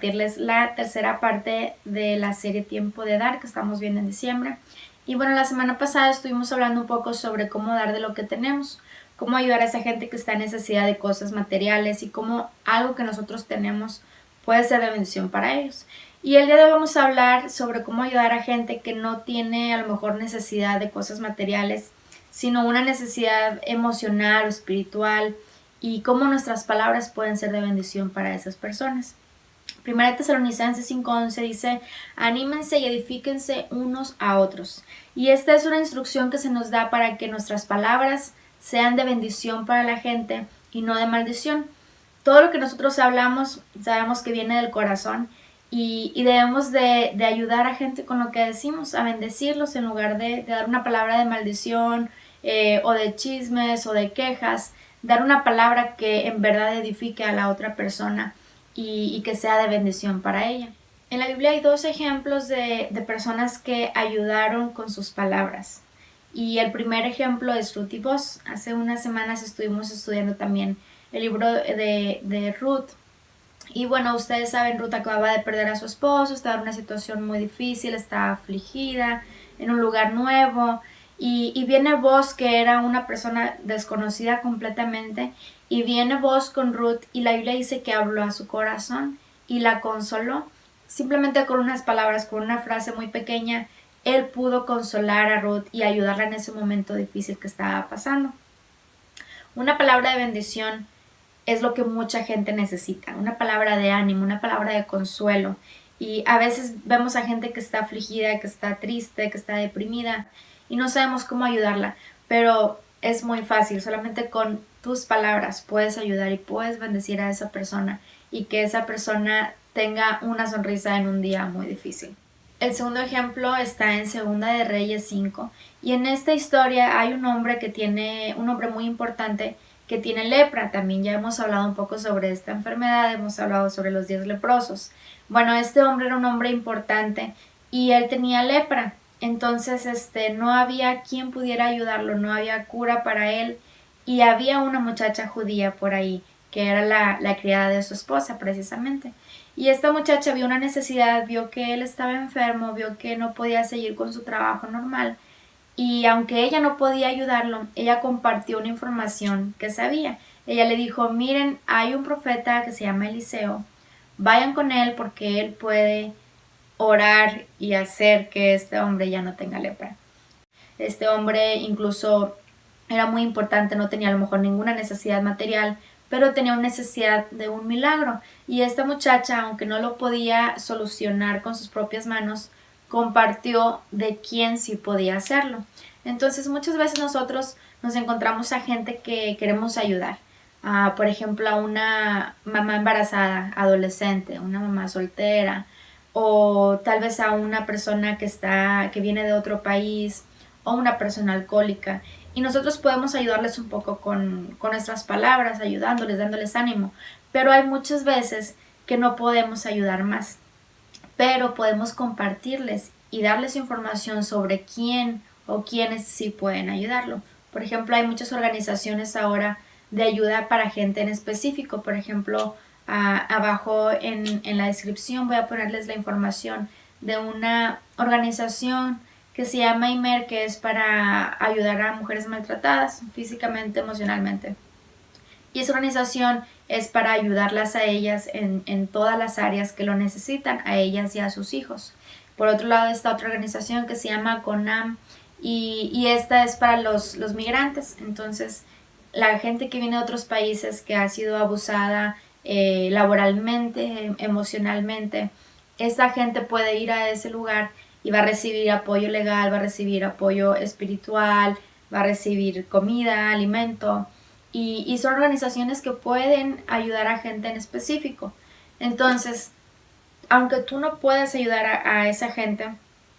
compartirles la tercera parte de la serie Tiempo de Dar que estamos viendo en diciembre. Y bueno, la semana pasada estuvimos hablando un poco sobre cómo dar de lo que tenemos, cómo ayudar a esa gente que está en necesidad de cosas materiales y cómo algo que nosotros tenemos puede ser de bendición para ellos. Y el día de hoy vamos a hablar sobre cómo ayudar a gente que no tiene a lo mejor necesidad de cosas materiales, sino una necesidad emocional o espiritual, y cómo nuestras palabras pueden ser de bendición para esas personas. Primera de Tesalonicenses 5:11 dice: anímense y edifíquense unos a otros. Y esta es una instrucción que se nos da para que nuestras palabras sean de bendición para la gente y no de maldición. Todo lo que nosotros hablamos sabemos que viene del corazón, y debemos de ayudar a gente con lo que decimos, a bendecirlos en lugar de dar una palabra de maldición o de chismes o de quejas. Dar una palabra que en verdad edifique a la otra persona y que sea de bendición para ella. En la Biblia hay dos ejemplos de personas que ayudaron con sus palabras. Y el primer ejemplo es Ruth y Boaz. Hace unas semanas estuvimos estudiando también el libro de Ruth. Y bueno, ustedes saben, Ruth acababa de perder a su esposo, estaba en una situación muy difícil, estaba afligida, en un lugar nuevo. Y viene Boaz, que era una persona desconocida completamente, y viene Boaz con Ruth, y la Biblia dice que habló a su corazón y la consoló. Simplemente con unas palabras, con una frase muy pequeña, él pudo consolar a Ruth y ayudarla en ese momento difícil que estaba pasando. Una palabra de bendición es lo que mucha gente necesita, una palabra de ánimo, una palabra de consuelo. Y a veces vemos a gente que está afligida, que está triste, que está deprimida y no sabemos cómo ayudarla, pero es muy fácil, solamente con tus palabras puedes ayudar y puedes bendecir a esa persona y que esa persona tenga una sonrisa en un día muy difícil. El segundo ejemplo está en Segunda de Reyes 5, y en esta historia hay un hombre muy importante que tiene lepra. También ya hemos hablado un poco sobre esta enfermedad, hemos hablado sobre los 10 leprosos. Bueno, este hombre era un hombre importante y él tenía lepra. Entonces no había quien pudiera ayudarlo, no había cura para él, y había una muchacha judía por ahí que era la criada de su esposa precisamente. Y esta muchacha vio una necesidad, vio que él estaba enfermo, vio que no podía seguir con su trabajo normal, y aunque ella no podía ayudarlo, ella compartió una información que sabía. Ella le dijo: miren, hay un profeta que se llama Eliseo, vayan con él porque él puede orar y hacer que este hombre ya no tenga lepra. Este hombre incluso era muy importante, no tenía a lo mejor ninguna necesidad material, pero tenía una necesidad de un milagro. Y esta muchacha, aunque no lo podía solucionar con sus propias manos, compartió de quién sí podía hacerlo. Entonces muchas veces nosotros nos encontramos a gente que queremos ayudar. Por ejemplo, a una mamá embarazada, adolescente, una mamá soltera, o tal vez a una persona que viene de otro país, o una persona alcohólica. Y nosotros podemos ayudarles un poco con nuestras palabras, ayudándoles, dándoles ánimo. Pero hay muchas veces que no podemos ayudar más. Pero podemos compartirles y darles información sobre quién o quiénes sí pueden ayudarlo. Por ejemplo, hay muchas organizaciones ahora de ayuda para gente en específico. Por ejemplo, abajo en la descripción voy a ponerles la información de una organización que se llama IMER, que es para ayudar a mujeres maltratadas físicamente, emocionalmente. Y esa organización es para ayudarlas a ellas en todas las áreas que lo necesitan, a ellas y a sus hijos. Por otro lado está otra organización que se llama CONAM, y esta es para los migrantes. Entonces, la gente que viene de otros países que ha sido abusada laboralmente, emocionalmente, esta gente puede ir a ese lugar y va a recibir apoyo legal, va a recibir apoyo espiritual, va a recibir comida, alimento, y son organizaciones que pueden ayudar a gente en específico. Entonces, aunque tú no puedas ayudar a esa gente,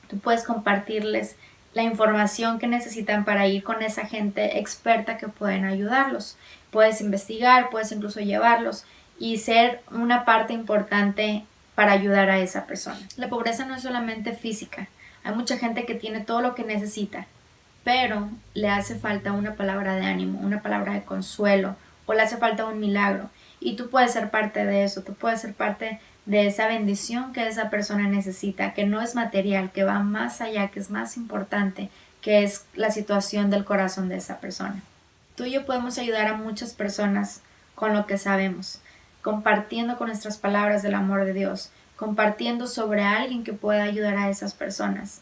tú puedes compartirles la información que necesitan para ir con esa gente experta que pueden ayudarlos. Puedes investigar, puedes incluso llevarlos y ser una parte importante para ayudar a esa persona. La pobreza no es solamente física. Hay mucha gente que tiene todo lo que necesita, pero le hace falta una palabra de ánimo, una palabra de consuelo, o le hace falta un milagro. Y tú puedes ser parte de eso, tú puedes ser parte de esa bendición que esa persona necesita, que no es material, que va más allá, que es más importante, que es la situación del corazón de esa persona. Tú y yo podemos ayudar a muchas personas con lo que sabemos, compartiendo con nuestras palabras del amor de Dios, compartiendo sobre alguien que pueda ayudar a esas personas.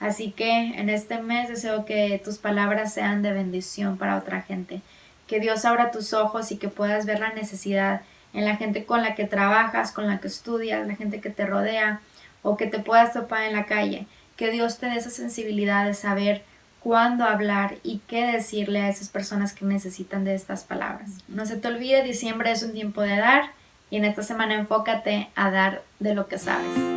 Así que en este mes deseo que tus palabras sean de bendición para otra gente, que Dios abra tus ojos y que puedas ver la necesidad en la gente con la que trabajas, con la que estudias, la gente que te rodea o que te puedas topar en la calle. Que Dios te dé esa sensibilidad de saber cuándo hablar y qué decirle a esas personas que necesitan de estas palabras. No se te olvide, diciembre es un tiempo de dar y en esta semana enfócate a dar de lo que sabes.